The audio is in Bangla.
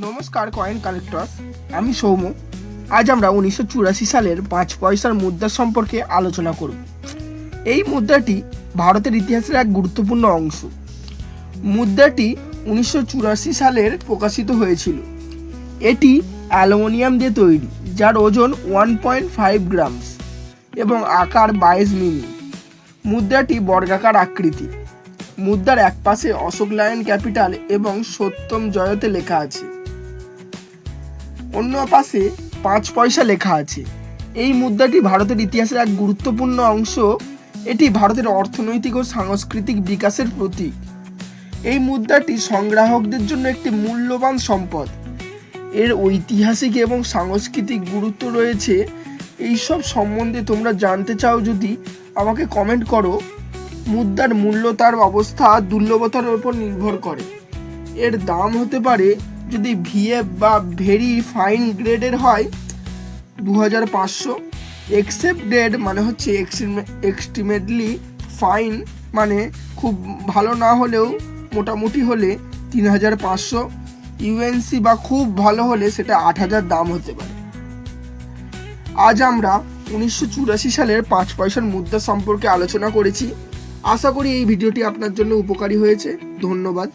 নমস্কার কয়েন কালেক্টর্স, আমি সৌম্য। আজ আমরা 1984 সালের 5 পয়সার মুদ্রা সম্পর্কে আলোচনা করব। এই মুদ্রাটি ভারতের ইতিহাসের এক গুরুত্বপূর্ণ অংশ। মুদ্রাটি 1984 সালের প্রকাশিত হয়েছিল। এটি অ্যালুমিনিয়াম দিয়ে তৈরি, যার ওজন 1.5 গ্রামস এবং আকার 22 মিমি। মুদ্রাটি বর্গাকার আকৃতি। মুদ্রার এক পাশে অশোক লায়ন ক্যাপিটাল এবং সত্যম জয়তে লেখা আছে, অন্য পাশে 5 পয়সা লেখা আছে। এই মুদ্রাটি ভারতের ইতিহাসের এক গুরুত্বপূর্ণ অংশ। এটি ভারতের অর্থনৈতিক ও সাংস্কৃতিক বিকাশের প্রতীক। এই মুদ্রাটি সংগ্রাহকদের জন্য একটি মূল্যবান সম্পদ। এর ঐতিহাসিক এবং সাংস্কৃতিক গুরুত্ব রয়েছে। এইসব সম্বন্ধে তোমরা জানতে চাও যদি আমাকে কমেন্ট করো। মুদ্রার মূল্য তার অবস্থা দুর্লভতার উপর নির্ভর করে। এর দাম হতে পারে, যদি ভিএফ বা ভেরি ফাইন গ্রেডের হয় 2500, এক্সেপ্ট গ্রেড মানে হচ্ছে এক্সট্রিমেটলি ফাইন মানে খুব ভালো না হলেও মোটামুটি হলে 3500, ইউএনসি বা খুব ভালো হলে সেটা 8000 দাম হতে পারে। আজ আমরা 1984 সালের 5 পয়সার মুদ্রা সম্পর্কে আলোচনা করেছি। আশা করি এই ভিডিওটি আপনার জন্য উপকারী হয়েছে। ধন্যবাদ।